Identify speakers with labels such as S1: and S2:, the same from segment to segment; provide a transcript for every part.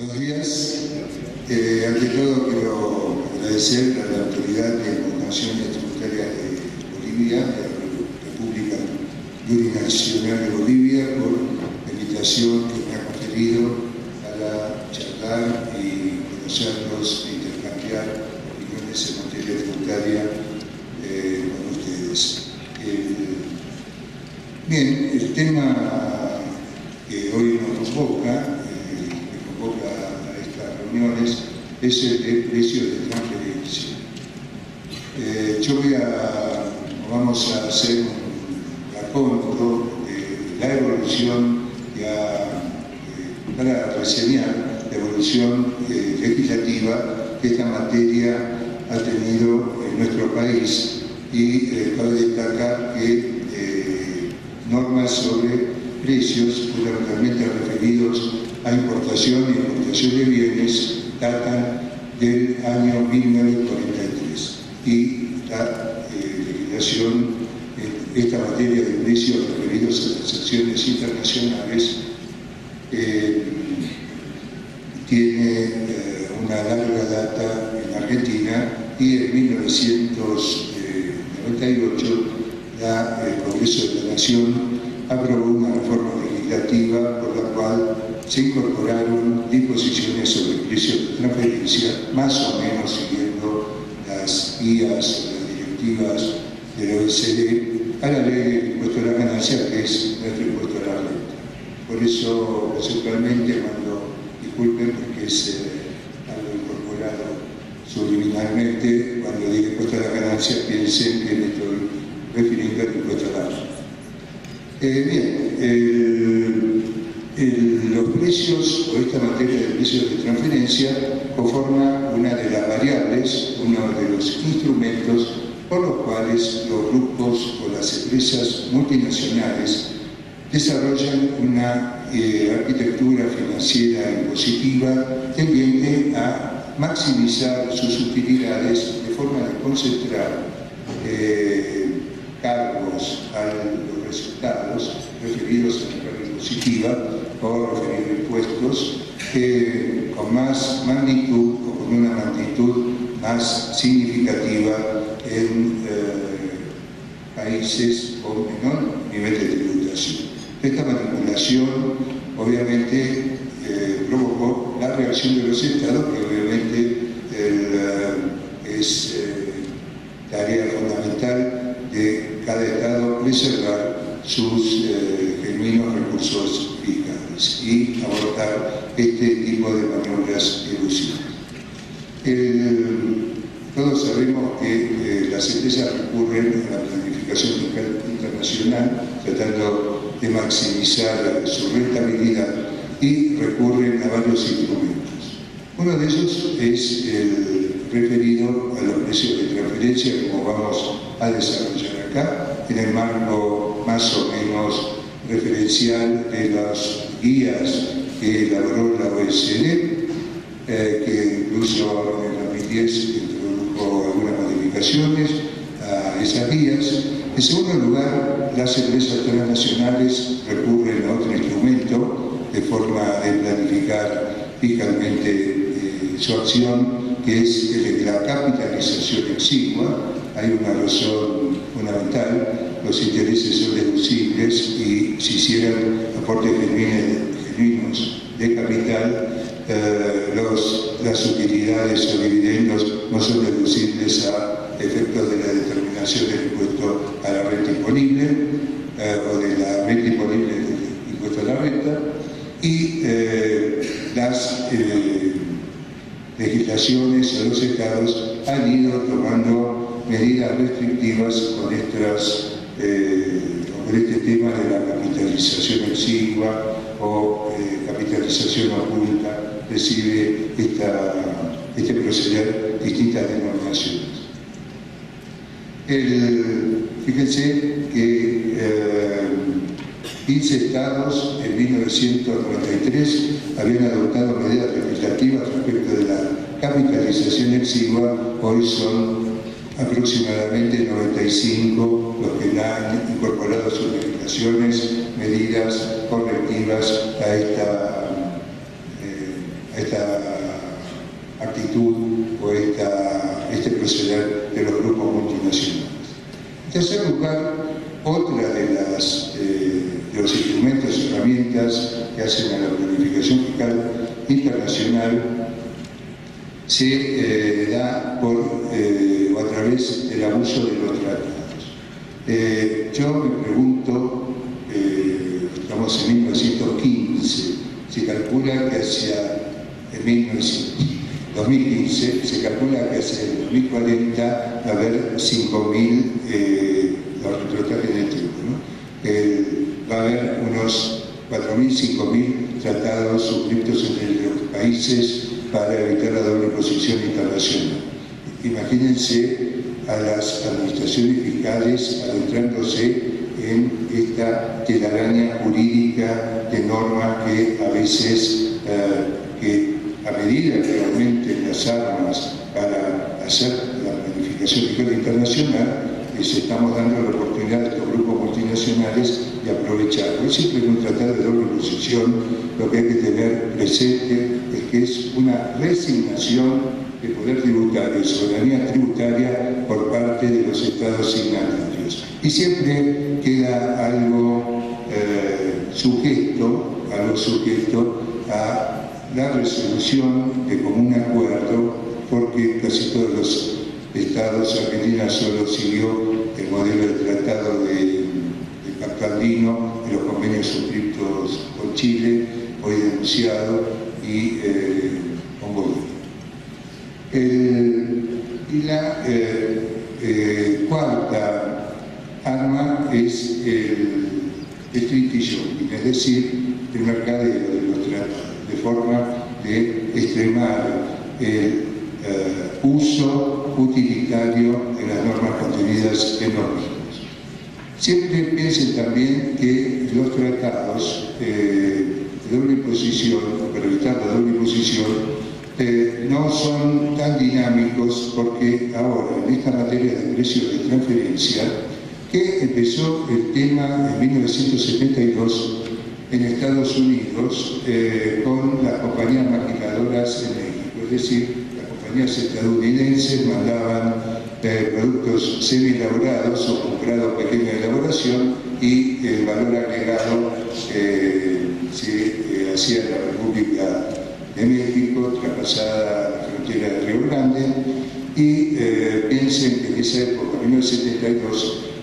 S1: Buenos días. Ante todo quiero agradecer a la Autoridad de Impugnaciones Tributarias de Bolivia, de la República Plurinacional de Bolivia, por la invitación que me ha conferido para charlar y conocerlos e intercambiar opiniones en materia tributaria con ustedes. Bien, el tema que hoy nos convoca a estas reuniones es el de precios de transferencia. Vamos a hacer un raconto de la evolución para reseñar la evolución legislativa que esta materia ha tenido en nuestro país y cabe destacar que normas sobre precios fundamentalmente referidos a importación y exportación de bienes datan del año 1943 y la legislación en esta materia de precios referidos a transacciones internacionales tiene una larga data en Argentina y en 1998 el Congreso de la Nación aprobó una reforma legislativa por la cual se incorporaron disposiciones sobre precios de transferencia, más o menos siguiendo las guías o las directivas de la OECD, a la ley del impuesto a la ganancia, que es nuestro impuesto a la renta. Por eso, conceptualmente, disculpen porque es algo incorporado subliminalmente. Cuando digo impuesto a la ganancia, piensen que me estoy refiriendo al impuesto a la renta. Los precios, o esta materia de precios de transferencia, conforma una de las variables, uno de los instrumentos por los cuales los grupos o las empresas multinacionales desarrollan una arquitectura financiera impositiva tendiente a maximizar sus utilidades de forma de concentrar cargos a los resultados referidos a la carga impositiva o referidos a impuestos con más magnitud o con una magnitud más significativa en países con menor nivel de tributación. Esta manipulación obviamente provocó la reacción de los estados, que obviamente es tarea fundamental de cada estado preservar sus genuinos recursos fiscales y abordar este tipo de maniobras elusivas. Todos sabemos que las empresas recurren a la planificación fiscal internacional tratando de maximizar su rentabilidad y recurren a varios instrumentos. Uno de ellos es el referido a los precios de transferencia, como vamos a desarrollar acá, en el marco más o menos referencial de las guías que elaboró la OECD, que incluso en el 2010 introdujo algunas modificaciones a esas guías. En segundo lugar, las empresas transnacionales recurren a otro instrumento de forma de planificar fiscalmente su acción, que es el de la capitalización exigua. Hay una razón fundamental: los intereses son deducibles y si hicieran aportes genuinos de capital, las utilidades o dividendos no son deducibles a efectos de la determinación del impuesto a la renta imponible o de la renta imponible del impuesto a la renta, y las legislaciones de los estados han ido tomando medidas restrictivas con este tema de la capitalización exigua o capitalización oculta. Recibe este proceder distintas denominaciones. Fíjense que 15 estados en 1993 habían adoptado medidas legislativas respecto de la capitalización exigua. Hoy son aproximadamente 95 los que han incorporado a sus legislaciones medidas correctivas a esta actitud o este proceder de los grupos multinacionales. En tercer lugar, otra de los instrumentos y herramientas que hacen a la planificación fiscal internacional se da o a través del abuso de los tratados. Yo me pregunto, estamos en 1915, se calcula que hacia 2015, se calcula que hacia el 2040 va a haber 5.000, los retrotrajes del tiempo, ¿no? Va a haber unos 4.000, 5.000 tratados suscritos entre los países para evitar la doble imposición internacional. Imagínense a las administraciones fiscales adentrándose en esta telaraña jurídica de normas que a veces, a medida que aumenten las armas para hacer la planificación fiscal internacional, les estamos dando la oportunidad a estos grupos multinacionales de aprovecharlo. Siempre en un tratado de doble imposición lo que hay que tener presente es que es una resignación de poder tributario y soberanía tributaria por parte de los estados signatarios. Y siempre queda algo sujeto a la resolución de común acuerdo, porque casi todos los estados, Argentina solo siguió el modelo del tratado de Pacto Andino, de los convenios suscritos con Chile, hoy denunciado, y con Bolivia. Y la cuarta arma es el treaty shopping, es decir, el mercadeo de los tratados, de forma de extremar el uso utilitario de las normas contenidas en los mismos. Siempre piensen también que los tratados de doble imposición, para evitar la doble imposición, no son tan dinámicos, porque ahora en esta materia de precios de transferencia, que empezó el tema en 1972 en Estados Unidos con las compañías maquiladoras en México, es decir, las compañías estadounidenses mandaban productos semi-elaborados o comprados pequeña elaboración, y el valor agregado se hacía en la República de México, traspasada la frontera de Río Grande, y piensen que en esa época, en 1972,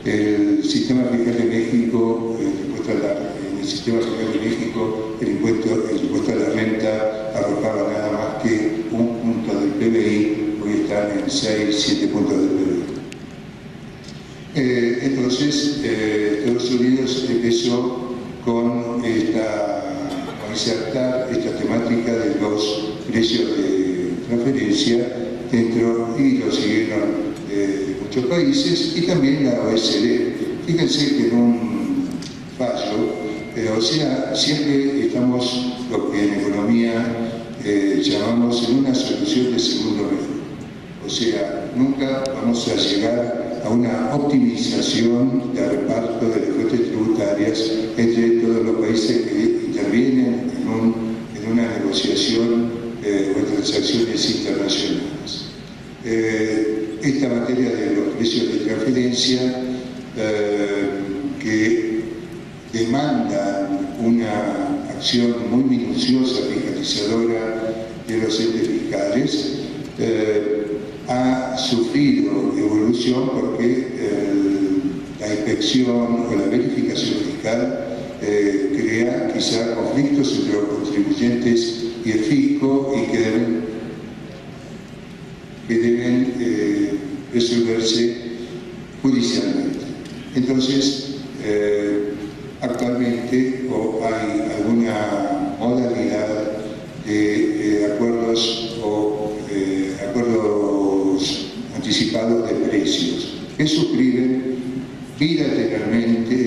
S1: el sistema fiscal de México, el impuesto a la renta arrojaba nada más que un punto del PBI, hoy están en 6-7 puntos del PBI. Entonces, Estados Unidos empezó con insertar esta temática de los precios de transferencia dentro, y lo siguieron muchos países, y también la OECD. Fíjense que en un fallo, o sea, siempre estamos lo que en economía llamamos en una solución de segundo medio. O sea, nunca vamos a llegar a una optimización de reparto de las fuentes tributarias entre todos los países que intervienen en una negociación o en transacciones internacionales. Esta materia de los precios de transferencia que demandan una acción muy minuciosa, fiscalizadora de los entes fiscales, ha sufrido evolución porque la inspección o la verificación fiscal crea quizá conflictos entre los contribuyentes y el fisco, y que deben resolverse judicialmente. Entonces, actualmente hay alguna modalidad de acuerdos anticipados de precios que suscriben bilateralmente,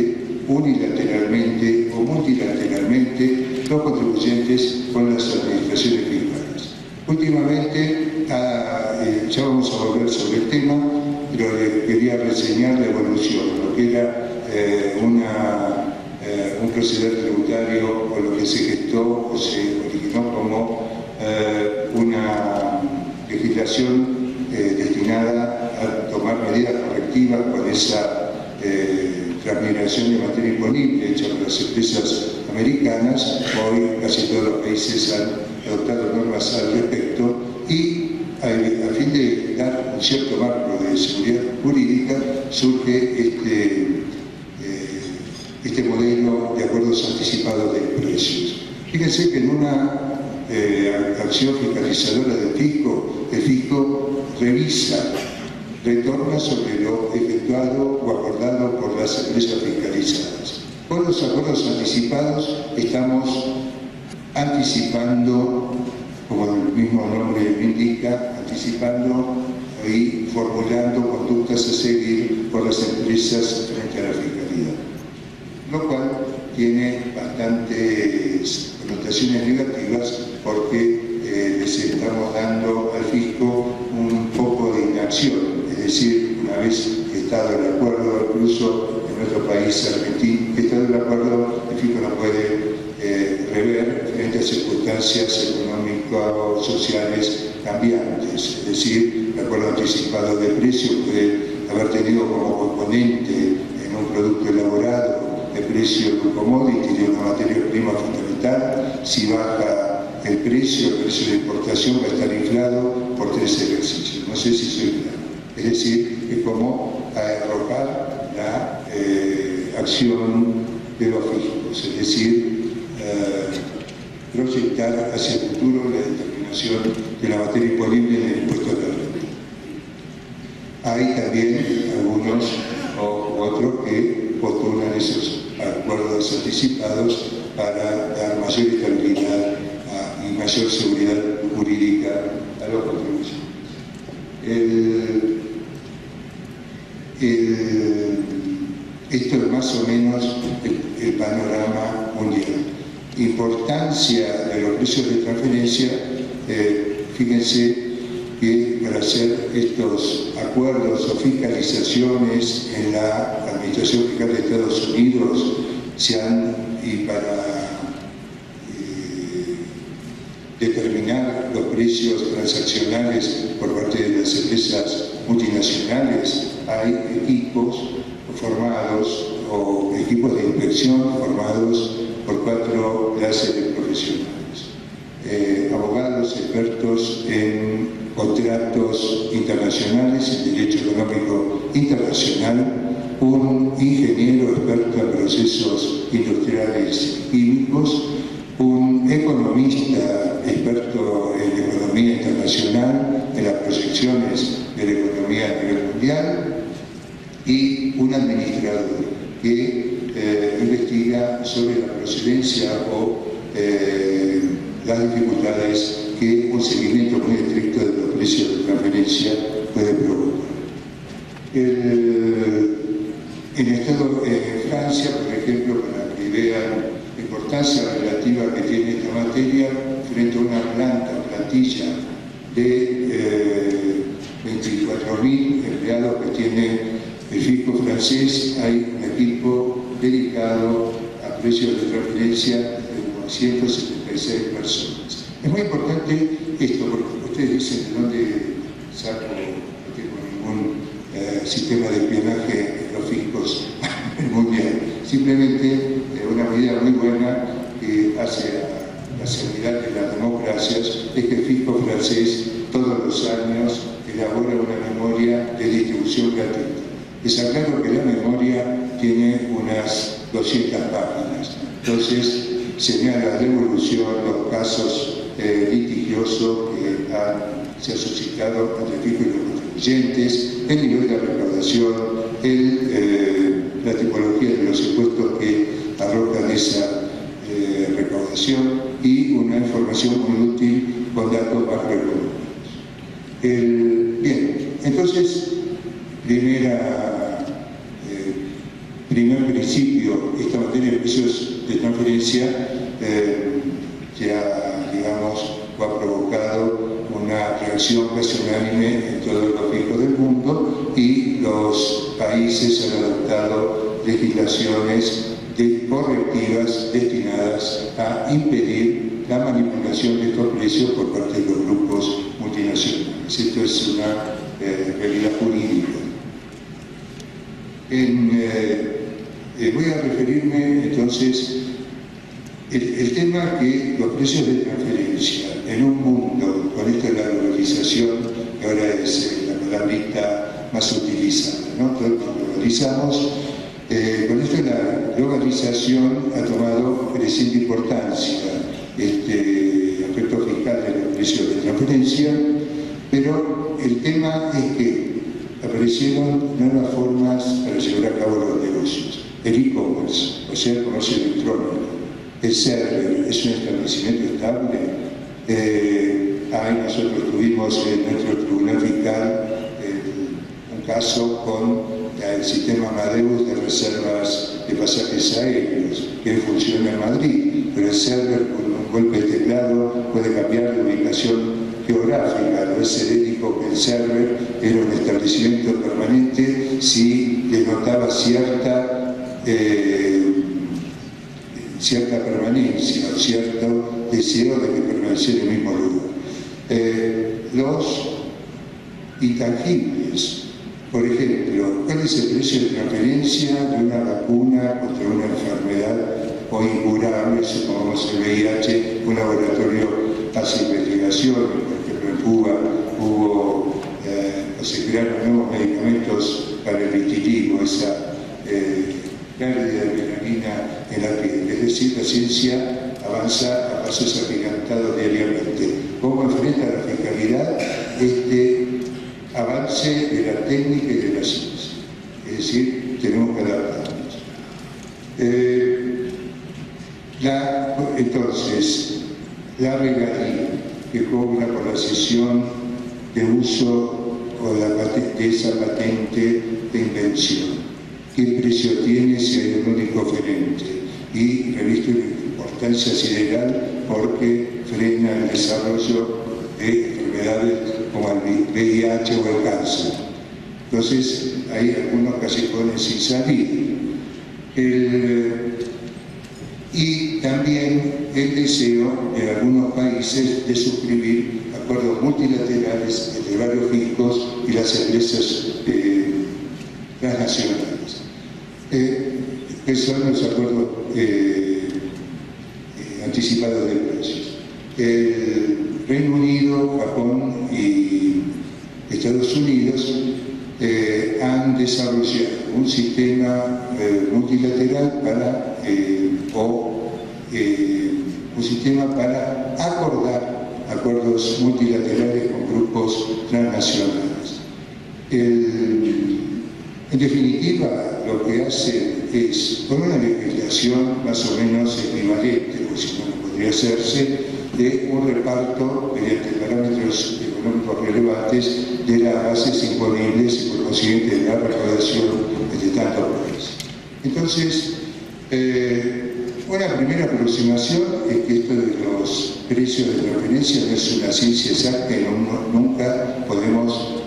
S1: unilateralmente o multilateralmente los contribuyentes con las administraciones fiscales. Últimamente, ya vamos a volver sobre el tema, pero les quería reseñar la evolución, lo que era un proceder tributario, o lo que se gestó o se originó como una legislación destinada a tomar medidas correctivas con esa transmigración de materia imponible hecha por las empresas americanas. Hoy casi todos los países han adoptado normas al respecto y a fin de dar un cierto marco de seguridad jurídica surge este modelo de acuerdos anticipados de precios. Fíjense que en una acción fiscalizadora del fisco retorna sobre lo efectuado o acordado por las empresas fiscalizadas. Con los acuerdos anticipados estamos anticipando, como el mismo nombre indica, anticipando y formulando conductas a seguir por las empresas frente a la fiscalidad, lo cual tiene bastantes connotaciones negativas porque les estamos dando al fisco un poco de inacción, es decir, una vez estado el acuerdo, incluso en nuestro país argentino, estado el acuerdo, el fisco no puede rever frente a circunstancias económicas, sociales cambiantes. Es decir, el acuerdo anticipado de precios puede haber tenido como componente en un producto elaborado el precio de un commodity, de una materia prima fundamental. Si baja el precio de importación va a estar inflado por 3 ejercicios. No sé si soy claro. Es decir, es como arrojar la acción de los fiscos, es decir, proyectar hacia el futuro la determinación de la materia imponible en el impuesto a la renta. Hay también algunos u otros que postulan esos acuerdos anticipados para dar mayor estabilidad y mayor seguridad jurídica a los contribuyentes. Esto es más o menos el panorama mundial. Importancia de los precios de transferencia, fíjense que para hacer estos acuerdos o fiscalizaciones en la Administración Fiscal de Estados Unidos y para determinar los precios transaccionales por parte de las empresas multinacionales, hay equipos formados o equipos de inspección formados por 4 clases de profesionales. Abogados expertos en contratos internacionales, en derecho económico internacional, un ingeniero experto en procesos industriales y químicos, un economista experto en economía internacional, en las proyecciones de la economía a nivel mundial, y un administrador que investiga sobre la procedencia o las dificultades que un seguimiento muy estricto de los precios de transferencia puede provocar. En Francia, por ejemplo, para que vean la importancia relativa que tiene esta materia, frente a una plantilla de 24.000 empleados que tiene el fisco francés, hay un equipo dedicado a precios de transferencia de unos 176 personas. Es muy importante esto, porque ustedes dicen de dónde saco, no tengo ningún sistema de espionaje en los fiscos mundial. Simplemente una medida muy buena que hace a la seguridad de las democracias es que el fisco francés todos los años elabora una memoria de distribución gratuita. Les aclaro que la memoria tiene unas 200 páginas. Entonces, señala la evolución, los casos litigiosos que se han suscitado entre el fisco y los contribuyentes, el nivel de recaudación, la tipología de los impuestos que arrojan esa recaudación y una información muy útil con datos macroeconómicos. Bien, entonces, primer principio, esta materia de precios de transferencia ya, digamos, ha provocado una reacción casi unánime en todos los fiscos del mundo y los países han adoptado legislaciones correctivas destinadas a impedir la manipulación de estos precios por parte de los grupos multinacionales. Esto es una realidad jurídica. Voy a referirme entonces el tema que los precios de transferencia en un mundo con esto de la globalización, que ahora es la palabrita más utilizada, ¿no? Todos nos globalizamos. Con esto la globalización ha tomado creciente importancia, aspecto fiscal de los precios de transferencia, pero el tema es que aparecieron nuevas formas para llevar a cabo los negocios. El e-commerce, o sea, el comercio electrónico. El server es un establecimiento estable. Nosotros tuvimos en nuestro tribunal fiscal un caso con el sistema Amadeus de reservas de pasajes aéreos, que funciona en Madrid, pero el server con un golpe de teclado puede cambiar de ubicación geográfica. No es herético que el server era un establecimiento permanente si denotaba cierta permanencia o cierto deseo de que permaneciera en el mismo lugar. Los intangibles, por ejemplo, ¿cuál es el precio de transferencia de una vacuna contra una enfermedad o incurable, supongamos el VIH? Un laboratorio hace investigaciones, por ejemplo en Cuba se crearon nuevos medicamentos para el vitiligo, esa pérdida de melanina en la piel. Es decir, la ciencia avanza a pasos agigantados diariamente. ¿Cómo enfrenta la fiscalidad este avance de la técnica y de la ciencia? Es decir, tenemos que adaptarnos. Entonces, la regalía que cobra por la cesión de uso o de esa patente de invención. ¿Qué precio tiene si hay un único oferente? Y reviste una importancia sideral porque frena el desarrollo de enfermedades como el VIH o el cáncer. Entonces, hay algunos callejones sin salir. Y también el deseo de algunos países de suscribir acuerdos multilaterales entre varios fiscos y las empresas transnacionales. ¿Qué son los acuerdos anticipados de precios? El Reino Unido, Japón y Estados Unidos han desarrollado un sistema multilateral un sistema para acordar acuerdos multilaterales con grupos transnacionales. En definitiva, lo que hacen es, con una legislación más o menos equivalente, o si no, no podría hacerse, de un reparto mediante parámetros económicos relevantes de las bases imponibles y por consiguiente de la recaudación de tantos países. Entonces, una primera aproximación es que esto de los precios de transferencia no es una ciencia exacta y nunca podemos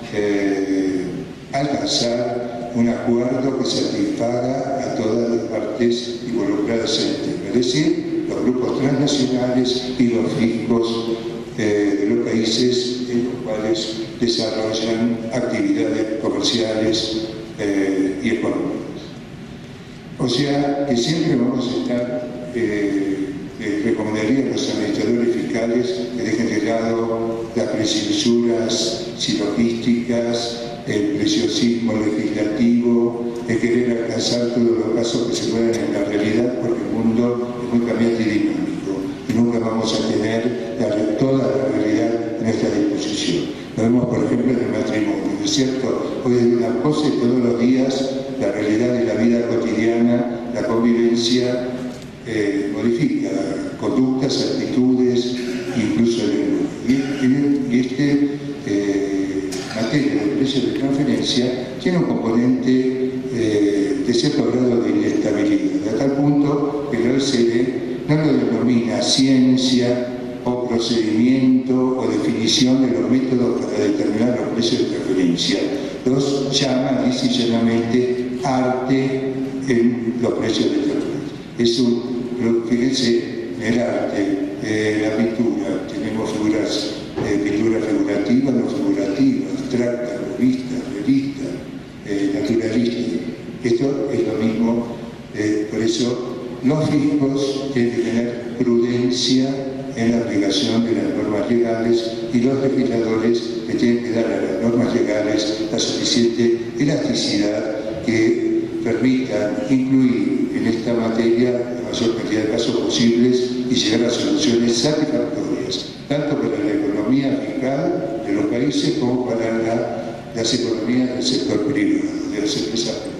S1: alcanzar un acuerdo que satisfaga a todas las partes involucradas en el tema, es decir, los grupos transnacionales y los fiscos de los países en los cuales desarrollan actividades comerciales y económicas. O sea, que siempre vamos a estar, recomendaría a los administradores fiscales que dejen de lado las precensuras silogistas, el preciosismo legislativo, de querer alcanzar todos los pasos que se puedan en la realidad, porque el mundo es muy cambiante y dinámico, y nunca vamos a tener toda la realidad en esta disposición. Lo vemos, por ejemplo, en el matrimonio, ¿no es cierto? Hoy es una cosa y todos los días la realidad de la vida cotidiana, la convivencia, modifica conductas, actitudes, incluso el lenguaje. Y materia de precios de transferencia tiene un componente de cierto grado de inestabilidad, a tal punto que la OECD no lo denomina ciencia o procedimiento o definición de los métodos para determinar los precios de transferencia. Los llama lisa y llanamente arte en los precios de transferencia. es fíjense, en el arte, la pintura, tenemos figuras, pintura figurativa, no figurativa, abstracta, revista, naturalista. Esto es lo mismo, por eso los fiscos tienen que tener prudencia en la aplicación de las normas legales y los legisladores que tienen que dar a las normas legales la suficiente elasticidad que permitan incluir en esta materia la mayor cantidad de casos posibles y llegar a soluciones satisfactorias, tanto para la economía fiscal de los países como para las economías del sector privado, de las empresas privadas.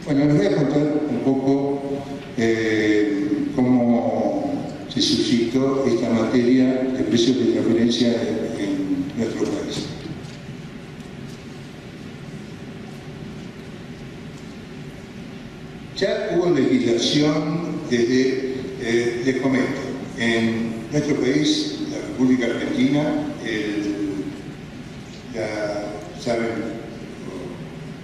S1: Bueno, les voy a contar un poco cómo se suscitó esta materia de precios de transferencia en nuestro país. Ya hubo legislación desde, les comento, en nuestro país, la República Argentina, saben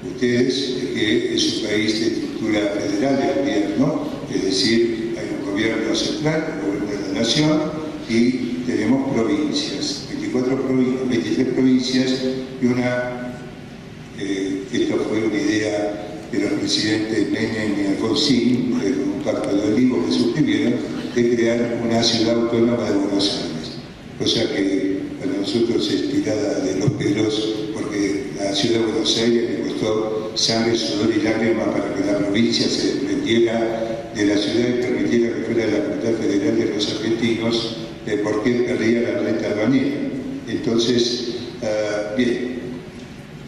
S1: ustedes que es un país de estructura federal de gobierno, es decir, hay un gobierno central, un gobierno de la nación, y tenemos provincias, 23 provincias y una, esto fue una idea de los presidentes Menem y Alfonsín, con un pacto de olivos que suscribieron, de crear una ciudad autónoma de Buenos Aires. Cosa que para nosotros es tirada de los pelos, porque la ciudad de Buenos Aires le costó sangre, sudor y lágrimas para que la provincia se desprendiera de la ciudad y permitiera que fuera la capital federal de los argentinos, porque perdía la renta aduanera. Entonces, bien,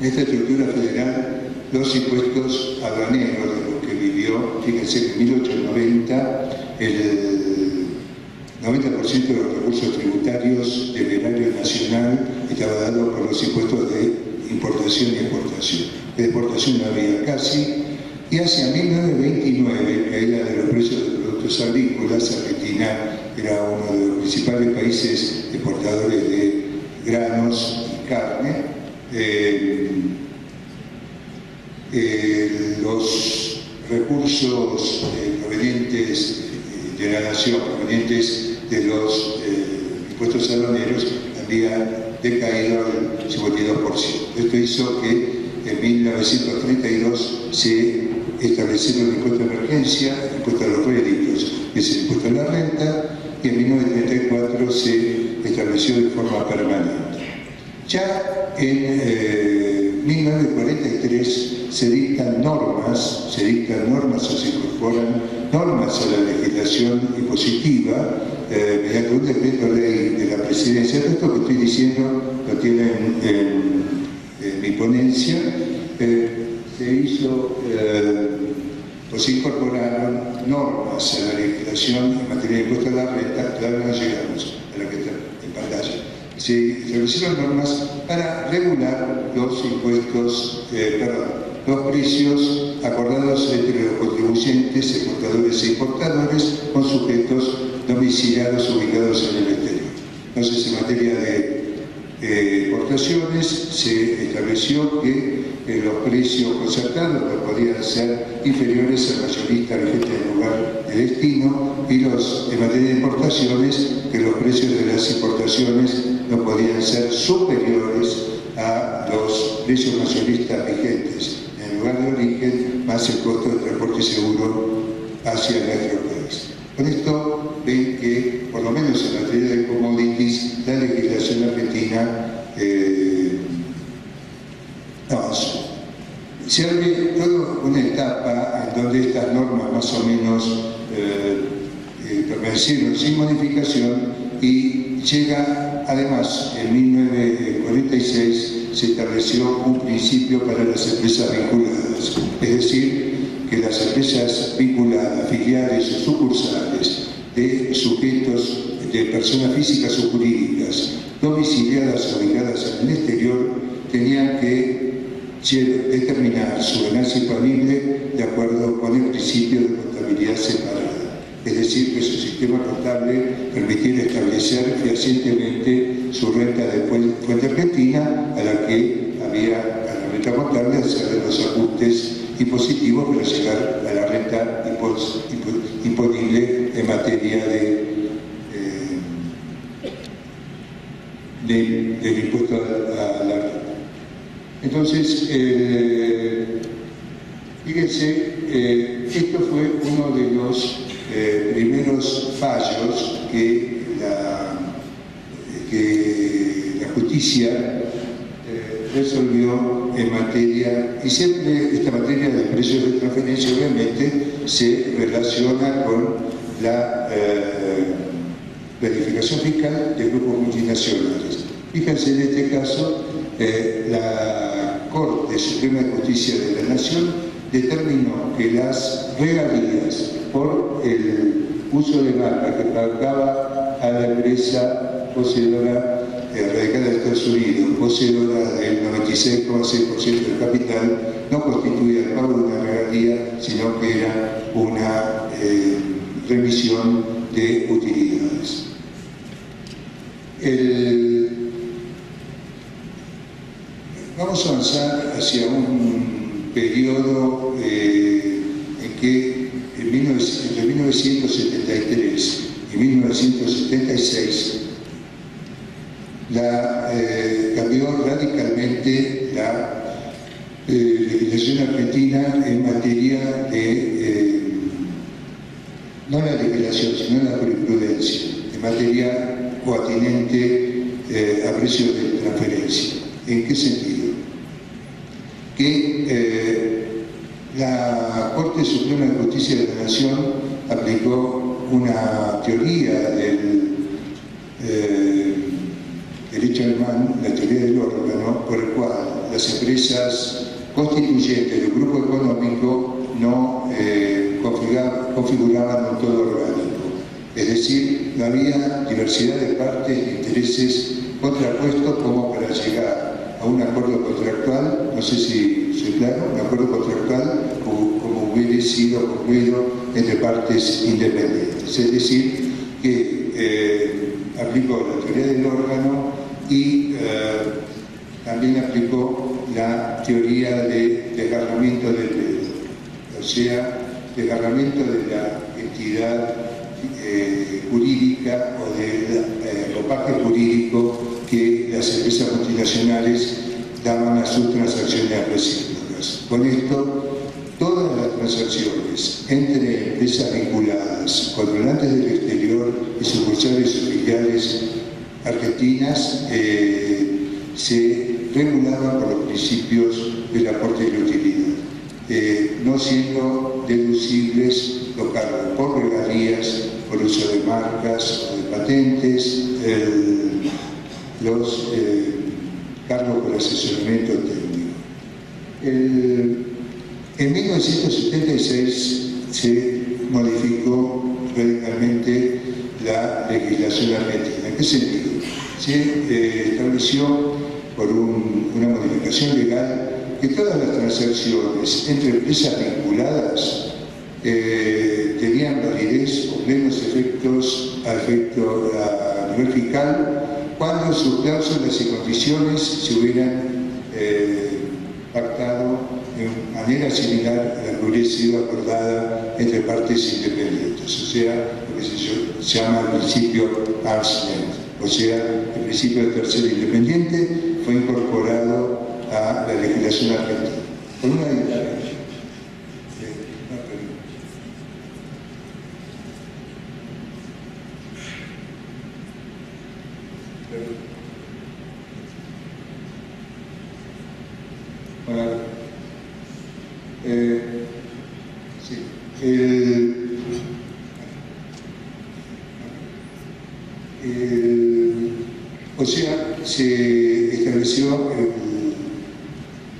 S1: en esta estructura federal, los impuestos aduaneros de los que vivió, fíjense que en 1890 el 90% de los recursos tributarios del erario nacional estaba dado por los impuestos de importación y exportación. De exportación no había casi, y hacia 1929, caída de los precios de productos agrícolas, Argentina era uno de los principales países exportadores de granos y carne. Los recursos provenientes de la nación, provenientes de los impuestos aduaneros, habían decaído al 52%. Esto hizo que en 1932 se estableciera el impuesto de emergencia, el impuesto a los réditos, que es el impuesto a la renta, y en 1934 se estableció de forma permanente. Ya en 1943 se dictan normas o se incorporan normas a la legislación impositiva mediante un decreto ley de la presidencia. Esto que estoy diciendo lo tienen en mi ponencia. Se incorporaron normas a la legislación en materia de impuesto a la renta, todavía no llegamos a la que está en pantalla. Se establecieron normas para regular los impuestos, los precios acordados entre los contribuyentes, exportadores e importadores, con sujetos domiciliados ubicados en el exterior. Entonces, en materia de exportaciones, se estableció que los precios concertados no podían ser inferiores al mayorista vigente en el lugar de destino, y en materia de importaciones, que los precios de las importaciones no podían ser superiores a los precios mayoristas vigentes en el lugar de origen, más el costo de transporte seguro hacia nuestro país. Con esto ven que, por lo menos en materia de commodities, la legislación argentina avanzó. Se abre toda una etapa en donde estas normas más o menos permanecieron sin modificación, y llega, además, en 1946 se estableció un principio para las empresas vinculadas, es decir, que las empresas vinculadas, filiales o sucursales de sujetos, de personas físicas o jurídicas domiciliadas o ubicadas en el exterior, tenían que determinar su ganancia imponible de acuerdo con el principio de contabilidad separada. Es decir, que su sistema contable permitiera establecer fehacientemente su renta de fuente argentina, a la que había, a la renta contable, hacer los ajustes impositivos para llegar a la renta imponible en materia del impuesto a la renta. Entonces, fíjense, esto fue uno de los primeros fallos que la justicia resolvió en materia, y siempre esta materia de precios de transferencia obviamente se relaciona con la planificación fiscal de grupos multinacionales. Fíjense, en este caso, la Corte Suprema de Justicia de la Nación determinó que las regalías por el uso de marca que pagaba a la empresa poseedora radicada en Estados Unidos, poseedora del 96,6% del capital, no constituía el pago de una regalía, sino que era una remisión de utilidades. Vamos a avanzar hacia un periodo en que entre 1973 y 1976 cambió radicalmente la legislación argentina en materia de, no la legislación, sino la jurisprudencia, en materia coatinente a precios de transferencia. ¿En qué sentido? Que la Corte Suprema de Justicia de la Nación aplicó una teoría del derecho alemán, la teoría del órgano, por el cual las empresas constituyentes del grupo económico no configuraban un todo orgánico. Es decir, no había diversidad de partes e intereses contrapuestos como para llegar a un acuerdo contractual, no sé si soy claro, un acuerdo contractual como hubiera sido concluido entre partes independientes. Es decir, que aplicó la teoría del órgano y también aplicó la teoría de desgarramiento del dedo, o sea, desgarramiento de la entidad jurídica o del ropaje jurídico que las empresas multinacionales daban a sus transacciones recíprocas. Con esto, todas las transacciones entre empresas vinculadas, controlantes del exterior y sucursales o filiales argentinas se regulaban por los principios del aporte y la utilidad, no siendo deducibles los cargos por regalías, por uso de marcas o de patentes, los cargos por asesoramiento técnico. En 1976 se modificó radicalmente la legislación argentina. ¿En qué sentido? Se estableció por una modificación legal que todas las transacciones entre empresas vinculadas tenían validez o plenos efectos a nivel fiscal cuando sus cláusulas y condiciones se hubieran pactado de manera similar a la que hubiera sido acordada entre partes independientes, o sea, lo que se llama el principio arm's length, o sea, el principio de tercero independiente fue incorporado a la legislación argentina. Con una diferencia. O sea, se estableció el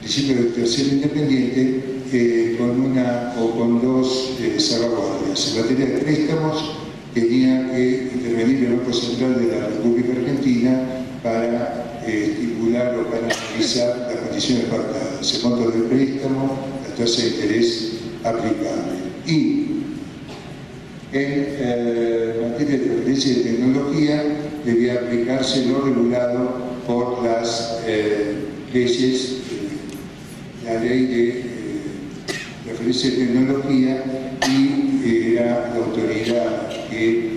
S1: principio del tercero independiente con una o con dos salvaguardias. En materia de préstamos tenía que intervenir el Banco Central de la República Argentina para estipular o para analizar las condiciones pactadas, el monto del préstamo, la tasa de interés aplicable. Y en materia de transferencia de tecnología debía aplicarse lo regulado por las leyes, la ley de transferencia de tecnología y era la autoridad que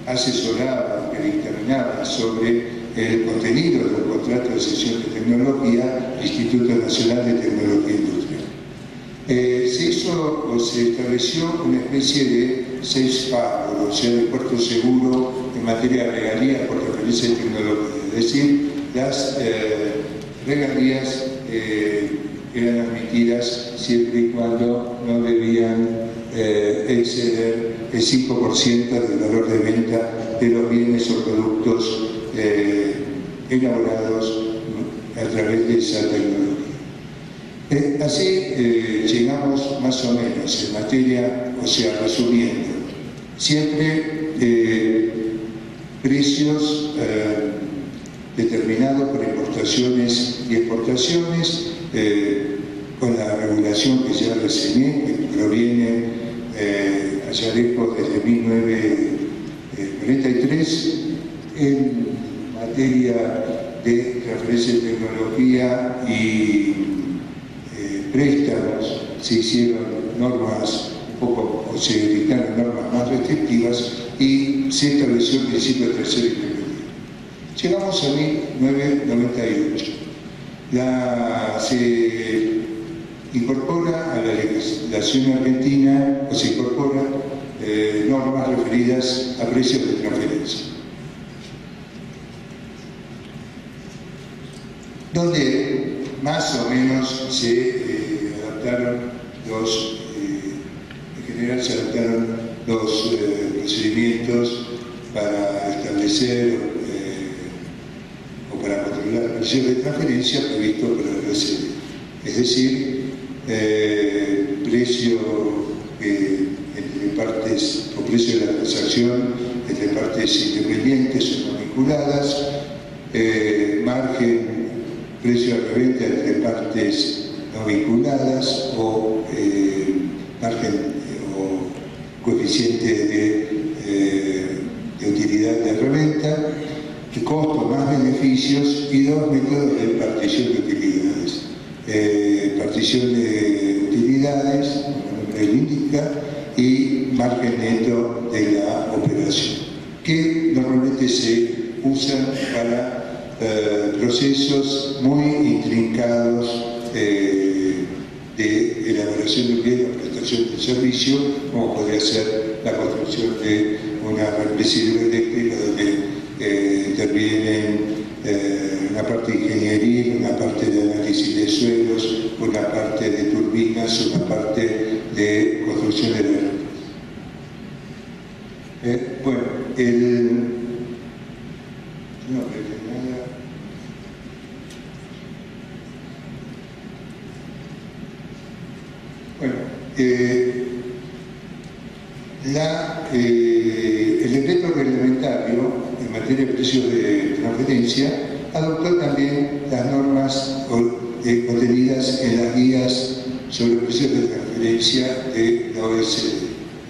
S1: asesoraba, que dictaminaba sobre el contenido del contrato de cesión de tecnología, Instituto Nacional de Tecnología Industrial. Se hizo o se estableció una especie de safe harbor, o sea, de puerto seguro en materia de regalías por transferencia de tecnología. Es decir, las regalías eran admitidas siempre y cuando no debían exceder el 5% del valor de venta de los bienes o productos elaborados a través de esa tecnología. Así llegamos más o menos en materia, o sea, resumiendo, siempre precios determinados por importaciones y exportaciones, con la regulación que ya reseñé, que proviene allá lejos desde 1943, en materia de transferencia de tecnología y préstamos. Se hicieron normas un poco, o se dictaron normas más restrictivas y se estableció el principio de tercera independencia. Llegamos a 1998. Se incorpora a la legislación argentina, o se incorporan normas referidas a precios de transferencia, donde más o menos se adaptaron en general se adaptaron los procedimientos para establecer o para controlar el precio de transferencia previsto por el RCD. Es decir, precio entre partes, o precio de la transacción entre partes independientes o no vinculadas, margen, precio de reventa entre partes no vinculadas, o margen o coeficiente de utilidad de reventa, costo más beneficios, y dos métodos de partición de utilidades. Partición de utilidades, como el nombre lo indica, y margen neto de la operación, que normalmente se usan para procesos muy intrincados de elaboración de un bien o prestación de servicio, como podría ser la construcción de una represa hidroeléctrica, donde intervienen una parte de ingeniería, una parte de análisis de suelos, una parte de turbinas, una parte de construcción de la red. Bueno, el decreto reglamentario en materia de precios de transferencia adoptó también las normas contenidas en las guías sobre precios de transferencia de la OECD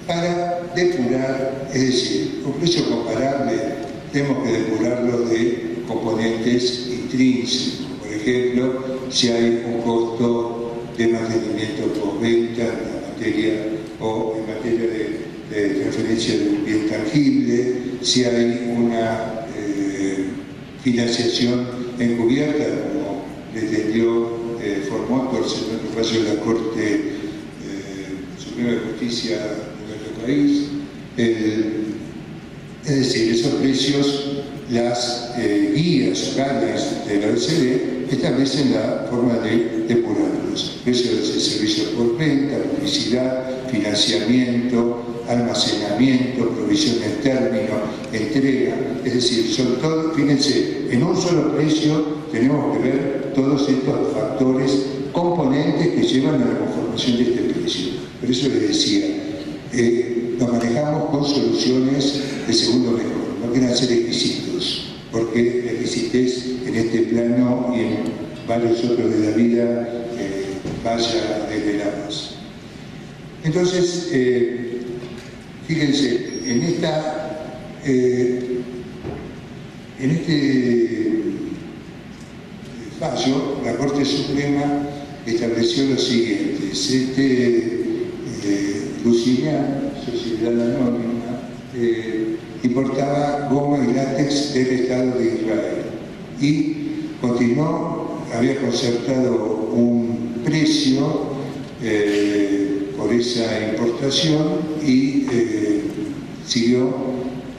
S1: para depurar, es decir, un precio comparable tenemos que depurarlo de componentes intrínsecos. Por ejemplo, si hay un costo de mantenimiento postventa en materia o en materia de transferencia de un bien tangible, si hay una financiación encubierta, como pretendió Formotors en otro caso de la Corte Suprema de Justicia de nuestro país. Es decir, esos precios, las guías orales de la OECD establecen la forma de depurarlos. Precios de servicios por venta, publicidad, financiamiento, almacenamiento, provisión en término, entrega. Es decir, son todos, fíjense, en un solo precio tenemos que ver todos estos factores, componentes que llevan a la conformación de este precio. Por eso les decía, nos manejamos con soluciones de segundo mejor, no quieran ser exquisitos, porque la exquisitez en este plano y en varios otros de la vida vaya desde la base. Entonces, fíjense, en este fallo, la Corte Suprema estableció lo siguiente: Lusignan, sociedad anónima, importaba goma y látex del Estado de Israel y continuó, había concertado un precio por esa importación y siguió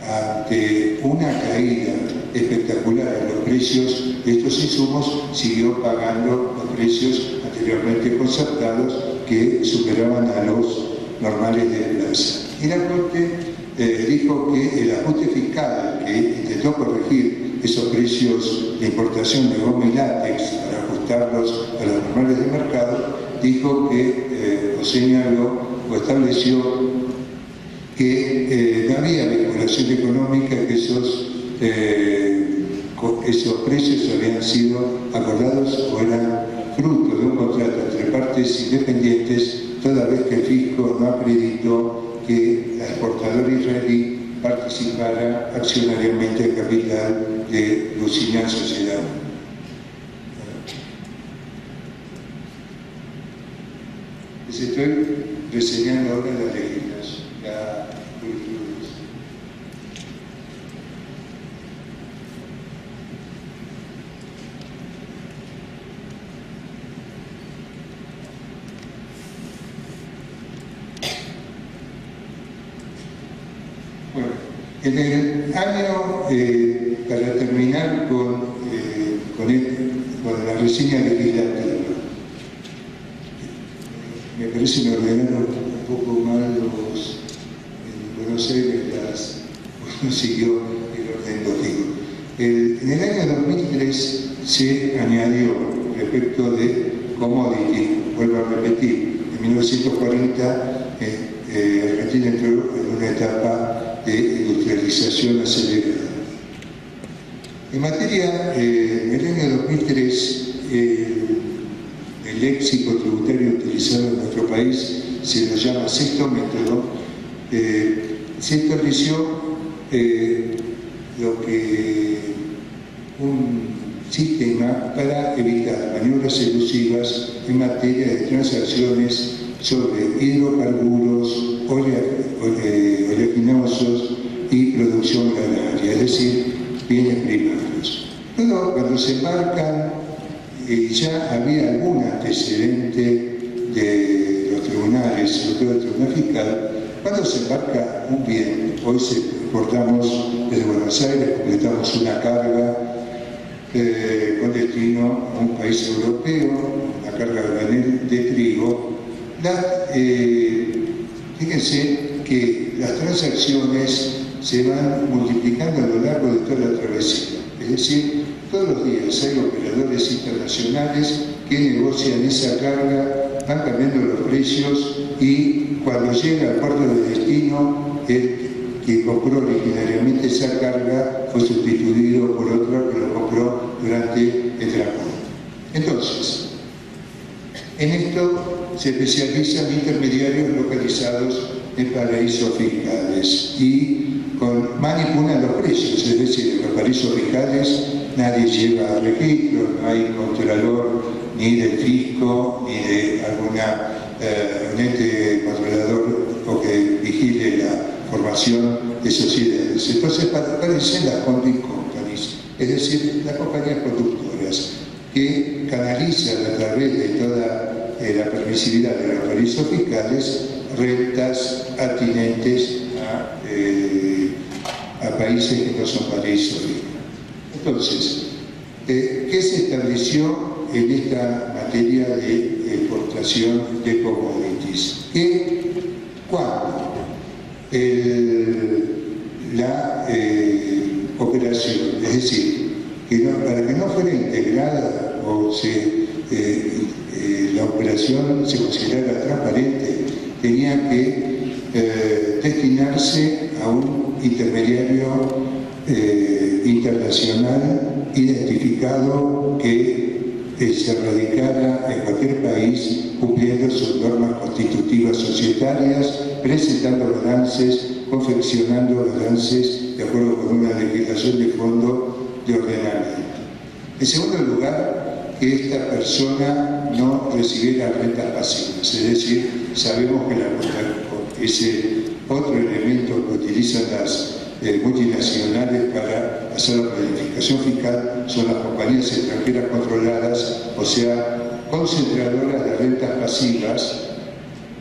S1: ante una caída espectacular en los precios de estos insumos, siguió pagando los precios anteriormente concertados que superaban a los normales de plaza. Y la Corte dijo que el ajuste fiscal que intentó corregir esos precios de importación de goma y látex para ajustarlos a los normales de mercado, dijo que, o señaló, o estableció que no había vinculación económica, que esos precios habían sido acordados o eran fruto de un contrato entre partes independientes, toda vez que el fisco no acreditó que la exportadora israelí participara accionariamente en capital de Lusignan Sociedad. Les estoy reseñando ahora las reglas, la jurisprudencia. Bueno, en el año, para terminar con la reseña legislativa, me parece que me ordenaron un poco mal los en Buenos Aires, no siguió el orden lógico. En el año 2003 se añadió respecto de commodity, vuelvo a repetir, en 1940 Argentina entró en una etapa de industrialización acelerada. En materia, en el año 2003, el léxico tributario utilizado en nuestro país se lo llama sexto método. Se estableció un sistema para evitar maniobras elusivas en materia de transacciones sobre hidrocarburos, oleaginosos y producción agraria, es decir, bienes primarios. Luego, cuando se embarcan, ya había algún antecedente de los tribunales, sobre todo el Tribunal Fiscal. Cuando se embarca un bien, hoy exportamos desde Buenos Aires, completamos una carga con destino a un país europeo, una carga de trigo. Fíjense que las transacciones se van multiplicando a lo largo de toda la travesía. Es decir, todos los días hay operadores internacionales que negocian esa carga, van cambiando los precios y cuando llega al puerto de destino, el que compró originariamente esa carga fue sustituido por otro que lo compró durante el transporte. Entonces, en esto se especializan intermediarios localizados en paraísos fiscales y manipulan los precios, es decir, en los paraísos fiscales nadie lleva registro, no hay contralor ni del fisco ni de un ente controlador o que vigile la formación de sociedades. Entonces aparecen las holding companies, es decir, las compañías productoras que canalizan a través de toda la permisividad de los paraísos fiscales rentas atinentes a países que no son paraísos fiscales. Entonces, ¿qué se estableció en esta materia de exportación de commodities? Que cuando la operación, es decir, para que no fuera integrada o la operación se considerara transparente, tenía que destinarse a un intermediario internacional identificado que se radicara en cualquier país cumpliendo sus normas constitutivas societarias, presentando balances, confeccionando balances de acuerdo con una legislación de fondo de ordenamiento. En segundo lugar, que esta persona no recibiera rentas pasivas, es decir, sabemos que la ese otro elemento que utilizan las multinacionales para hacer la planificación fiscal son las compañías extranjeras controladas, o sea, concentradoras de rentas pasivas,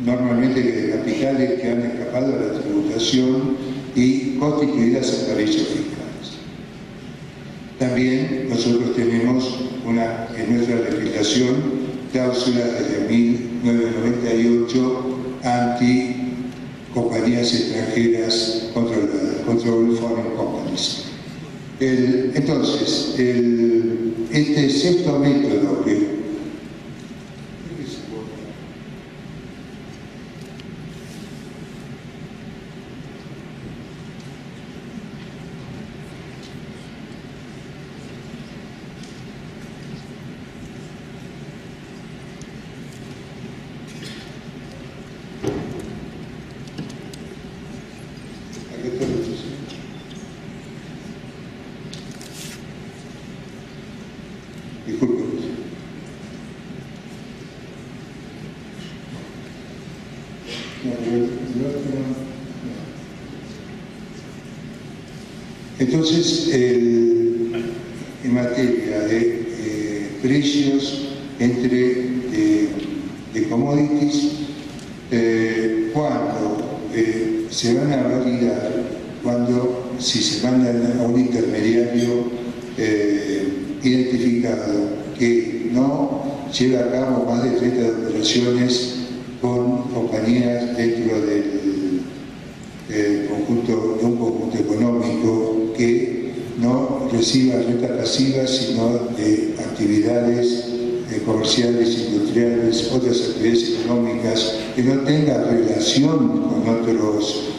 S1: normalmente de capitales que han escapado a la tributación y constituidas en paraísos fiscales. También nosotros tenemos en nuestra legislación cláusulas desde 1998 anti compañías extranjeras controladas, Control Foreign Companies. Entonces, este sexto método que Entonces, en materia de precios de commodities, cuando se van a validar, si se mandan a un intermediario identificado que no lleva a cabo más de 30 operaciones con compañías dentro de un conjunto económico, que no reciba renta pasiva, sino de actividades comerciales, industriales, otras actividades económicas, que no tengan relación con otros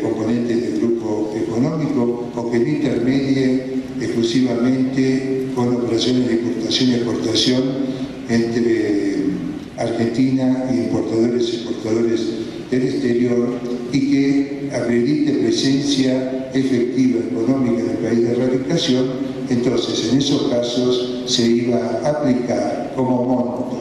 S1: componentes del grupo económico, o que no intermedie exclusivamente con operaciones de importación y exportación entre Argentina y importadores y exportadores del exterior, y que acredite presencia efectiva económica en el país de radicación. Entonces, en esos casos se iba a aplicar como monto,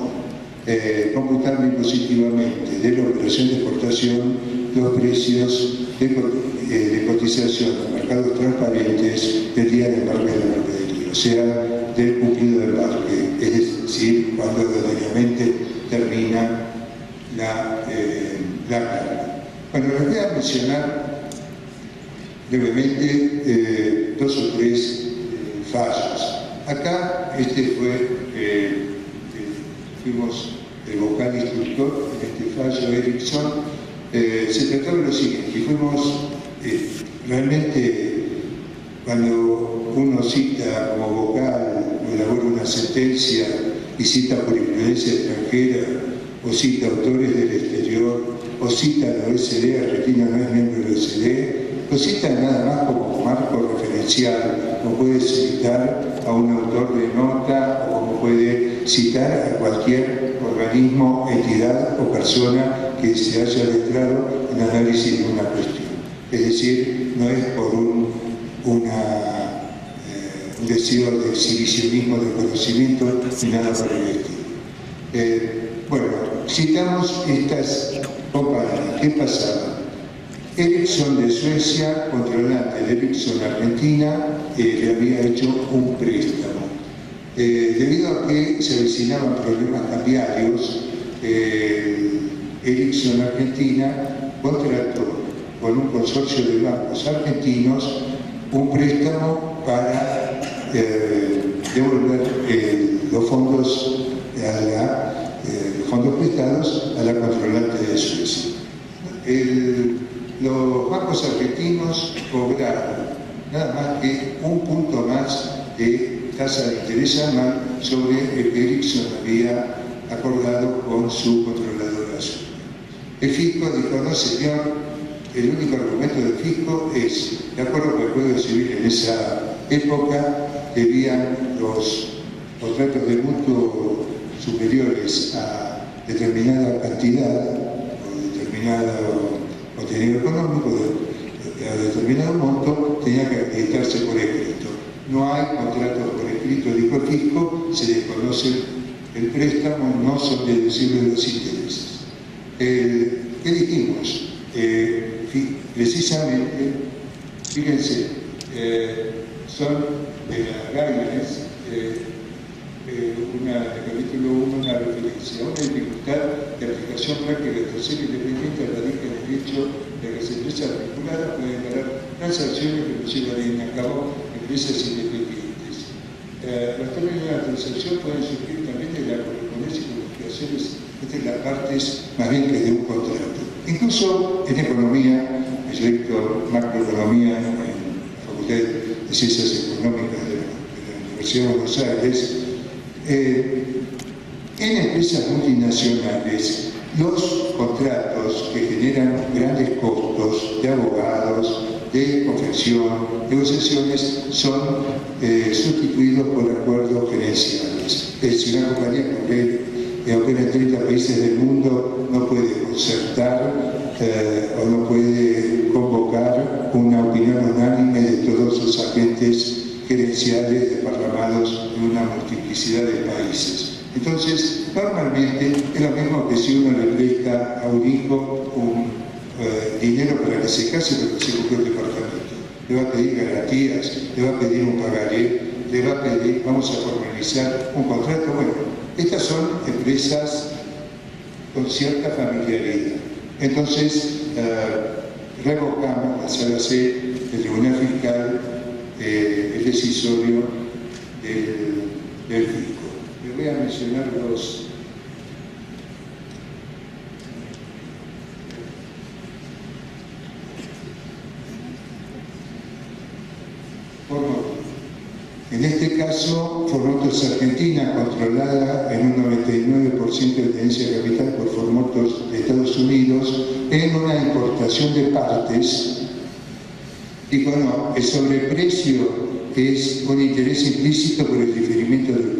S1: computando impositivamente de la operación de exportación, los precios de cotización en mercados transparentes del día de embarque de la mercadería, o sea, del cumplido del embarque, es decir, cuando verdaderamente termina la carga. Bueno, les voy a mencionar brevemente dos o tres fallos. Acá fuimos el vocal instructor en este fallo, Erickson. Se trató de lo siguiente, y fuimos realmente, cuando uno cita como vocal o elabora una sentencia y cita jurisprudencia extranjera, o cita autores del exterior, o cita la OECD, Argentina no es miembro de la OECD, o cita nada más como marco referencial, o puede citar a un autor de nota, o como puede citar a cualquier organismo, entidad o persona que se haya letrado en análisis de una cuestión. Es decir, no es por un deseo de exhibicionismo del conocimiento ni nada por el estilo. Bueno, citamos estas compañías. ¿Qué pasaba? Ericsson de Suecia, controlante de Ericsson Argentina, le había hecho un préstamo. Debido a que se avecinaban problemas cambiarios, Ericsson Argentina contrató con un consorcio de bancos argentinos un préstamo para devolver los fondos prestados a la controlante de Suecia. Los bancos argentinos cobraron nada más que un punto más de tasa de interés anual sobre el que Ericsson había acordado con su controladora sueca. El fisco dijo: no señor, el único argumento del fisco es, de acuerdo con el Código Civil en esa época, debían los contratos de mutuo superiores a determinada cantidad o determinado contenido económico, a determinado monto, tenía que acreditarse por escrito. No hay contratos por escrito, dijo el fisco, se desconoce el préstamo, no son deducibles los intereses. ¿Qué dijimos? Precisamente, fíjense, son de las guidelines, el capítulo 1, una referencia a una dificultad de aplicación práctica de tercero independiente radica en el hecho de que las empresas vinculadas pueden parar transacciones que no llevan a cabo empresas independientes. Los términos de la transacción pueden surgir también de la correspondencia y comunicaciones entre las partes, más bien que de un contrato. Incluso en economía, yo dicto macroeconomía en la Facultad de Ciencias Económicas de la Universidad de Buenos Aires, en empresas multinacionales, los contratos que generan grandes costos de abogados, de confección, negociaciones, son sustituidos por acuerdos gerenciales. Es decir, una compañía que opera en 30 países del mundo no puede concertar o no puede convocar una opinión unánime de todos sus agentes gerenciales desparramados en una multiplicidad de países. Entonces, normalmente es lo mismo que si uno le presta a un hijo dinero para que se case, pero que se compre un departamento. Le va a pedir garantías, le va a pedir un pagaré, le va a pedir, vamos a formalizar un contrato. Bueno, estas son empresas con cierta familiaridad. Entonces, revocamos, la sala C, el Tribunal Fiscal, el decisorio del fisco. Les voy a mencionar los En este caso, Formotos Argentina, controlada en un 99% de tenencia de capital por Formotos de Estados Unidos, en una importación de partes, dijo no, el sobreprecio es un interés implícito por el diferimiento del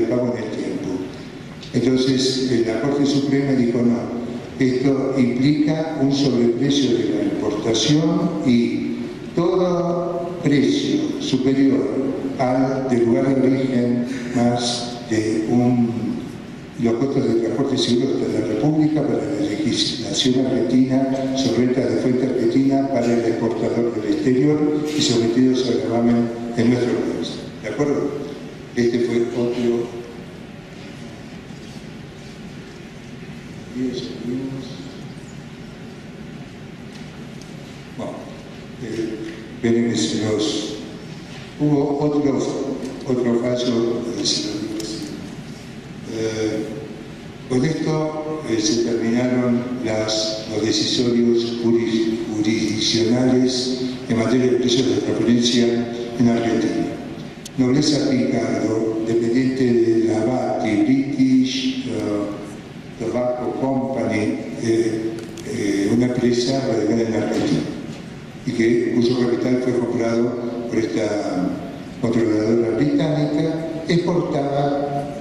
S1: pago en el tiempo. Entonces, la Corte Suprema dijo no, esto implica un sobreprecio de la importación y todo precio superior al del lugar de origen más de los costos de transporte seguro de la República para la legislación argentina sobre rentas de fuente argentina para el exportador del exterior y sometidos a gravamen en nuestro país. ¿De acuerdo? Este fue otro. Bueno, esperen que se los. Hubo otro fallo, con esto se terminaron los decisorios jurisdiccionales en materia de precios de transferencia en Argentina. Nobleza Picardo, dependiente de la BATI, British Tobacco Company, una empresa radicada en Argentina, y cuyo capital fue comprado por esta controladora británica, exportaba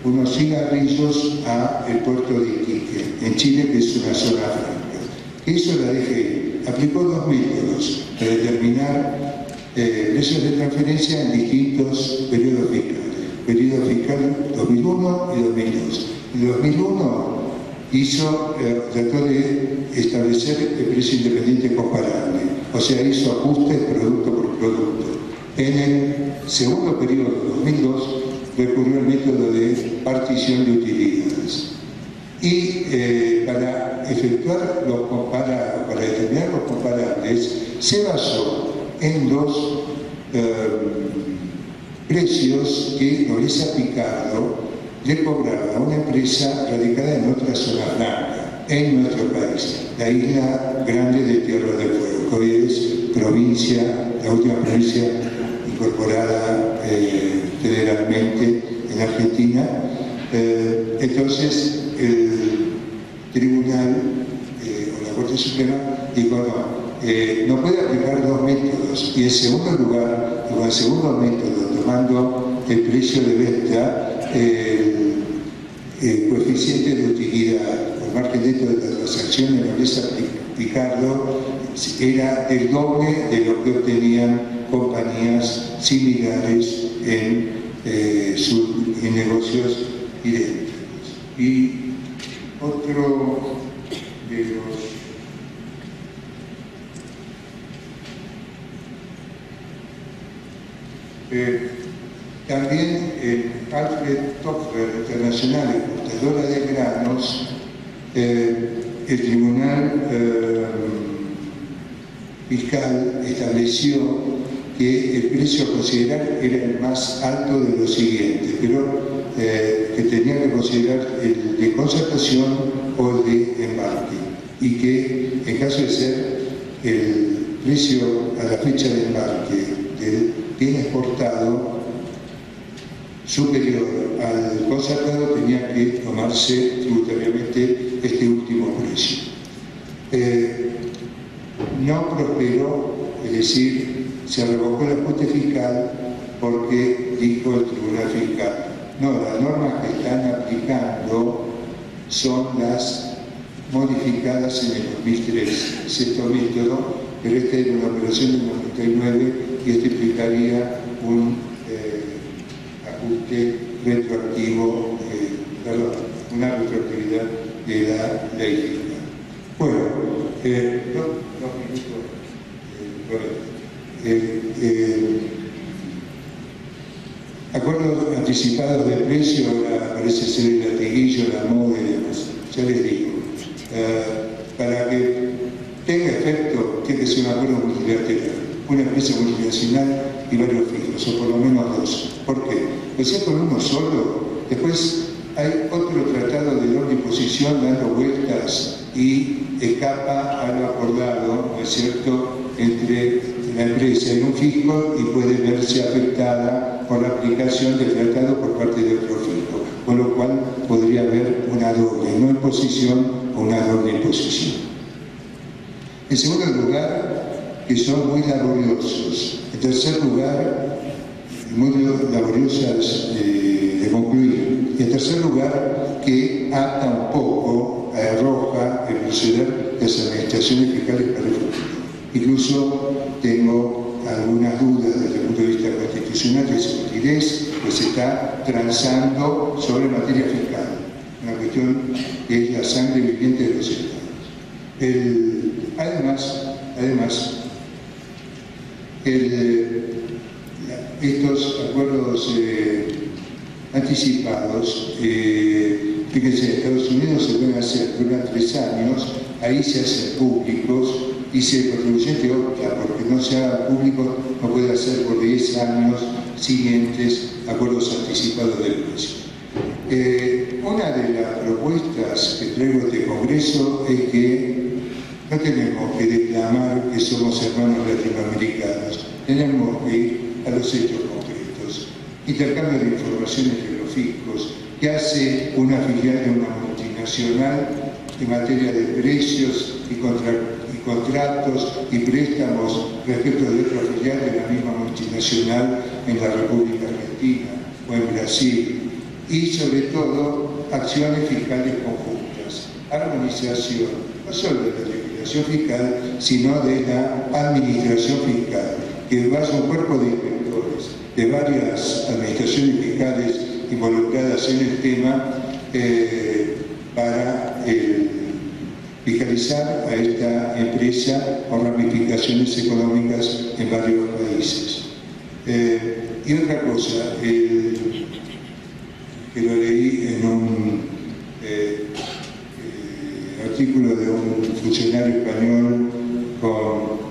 S1: unos cigarrillos al puerto de Iquique, en Chile, que es una zona franca. Eso la DGI aplicó dos métodos para determinar precios de transferencia en distintos periodos fiscales. Periodo fiscal 2001 y 2002. En 2001 trató de establecer el precio independiente comparable, o sea, hizo ajustes producto por producto. En el segundo periodo, 2002, recurrió al método de partición de utilidades. Y para determinar los comparables, se basó en dos precios que Nobleza Picardo le cobraba a una empresa radicada en otra zona franca, en nuestro país, la isla grande de Tierra del Fuego, que hoy es provincia, la última provincia incorporada federalmente en Argentina. Entonces, el tribunal o la Corte Suprema dijo no puede aplicar dos métodos, y en segundo lugar, con el segundo método, tomando el precio de venta, el coeficiente de utilidad por margen neto de la transacción en Nobleza Picardo era el doble de lo que obtenían compañías similares en negocios idénticos. Y otro de los También Alfred Toepfer Internacional, exportadora de granos, el Tribunal Fiscal estableció que el precio a considerar era el más alto de los siguientes, pero que tenía que considerar el de concertación o el de embarque, y que en caso de ser el precio a la fecha de embarque del bien exportado superior al concertado, tenía que tomarse tributariamente este último precio. No prosperó, es decir, se revocó el ajuste fiscal porque dijo el Tribunal Fiscal: no, las normas que están aplicando son las modificadas en el 2003, sexto método, pero esta era una operación del 99 y esto implicaría un ajuste retroactivo, una retroactividad de la ley fiscal. Bueno, dos minutos. Acuerdos anticipados de precio, ahora parece ser el latiguillo, la moda y demás. Ya les digo, para que tenga efecto, tiene que ser un acuerdo multilateral, una empresa multinacional y varios fijos, o por lo menos dos. ¿Por qué? Pues si es con uno solo, después hay otro tratado de doble imposición dando vueltas y escapa a lo acordado, ¿no es cierto?, entre la empresa y un fisco, y puede verse afectada por la aplicación del tratado por parte de otro fisco, con lo cual podría haber una doble no imposición o una doble imposición. En segundo lugar, que son muy laboriosos. En tercer lugar, muy laboriosas de concluir. Y en tercer lugar, que ata un poco, arroja el proceder de las administraciones fiscales para el futuro. Incluso tengo algunas dudas desde el punto de vista constitucional de su utilidad, pues se está transando sobre materia fiscal, una cuestión que es la sangre viviente de los estados. Además, estos acuerdos anticipados, fíjense, en Estados Unidos se pueden hacer durante 3 años, ahí se hacen públicos, y si el contribuyente opta porque no se haga público, no puede hacer por 10 años siguientes acuerdos anticipados del precio. Una de las propuestas que traigo a este Congreso es que no tenemos que declamar que somos hermanos latinoamericanos, tenemos que ir a los hechos concretos. Intercambio de información entre los fiscos, que hace una filial de una multinacional en materia de precios y contratos y préstamos respecto de otra filial de la misma multinacional en la República Argentina o en Brasil, y sobre todo acciones fiscales conjuntas, armonización no solo de la legislación fiscal, sino de la administración fiscal, que vaya un cuerpo de inspectores de varias administraciones fiscales involucradas en el tema para fiscalizar a esta empresa con ramificaciones económicas en varios países. Y otra cosa, que lo leí en un artículo de un funcionario español con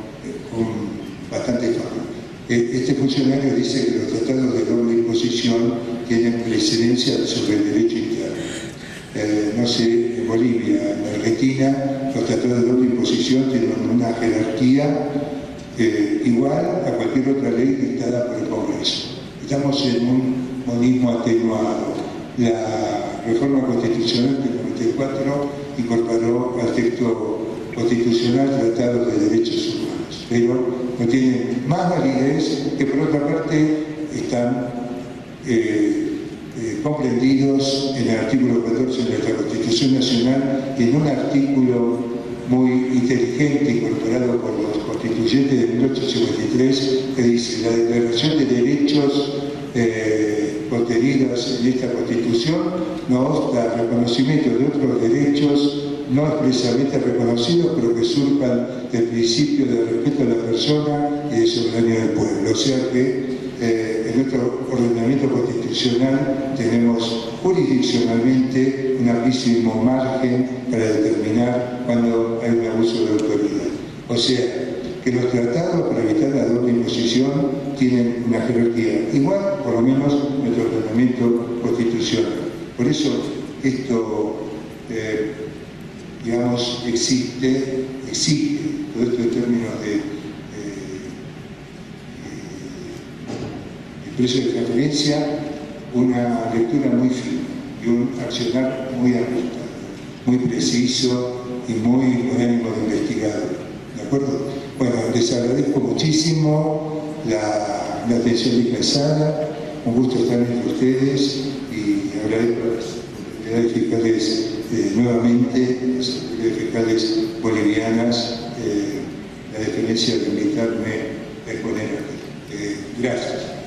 S1: bastante fama. Este funcionario dice que los tratados de doble imposición tienen precedencia sobre el derecho interno. No sé, en Bolivia, en Argentina, los tratados de doble imposición tienen una jerarquía igual a cualquier otra ley dictada por el Congreso. Estamos en un monismo atenuado. La reforma constitucional del 94 incorporó al texto constitucional tratados de derechos humanos, pero no tienen más validez, que por otra parte están comprendidos en el artículo 14 de nuestra Constitución Nacional, y en un artículo muy inteligente incorporado por los constituyentes de 1853, que dice: la declaración de derechos contenidos en esta Constitución no obsta al reconocimiento de otros derechos no expresamente reconocidos, pero que surjan del principio de respeto a la persona y de soberanía del pueblo. O sea que en nuestro ordenamiento constitucional tenemos jurisdiccionalmente un amplísimo margen para determinar cuando hay un abuso de autoridad. O sea, que los tratados para evitar la doble imposición tienen una jerarquía igual, por lo menos, nuestro ordenamiento constitucional. Por eso esto, digamos, existe, todo esto en términos de precio de transferencia, una lectura muy fina y un accionar muy ajustado, muy preciso y muy con ánimo de investigador. ¿De acuerdo? Bueno, les agradezco muchísimo la atención dispensada, un gusto estar entre ustedes y agradezco a las autoridades fiscales nuevamente, las autoridades fiscales bolivianas, la deferencia de invitarme a exponer aquí. Gracias.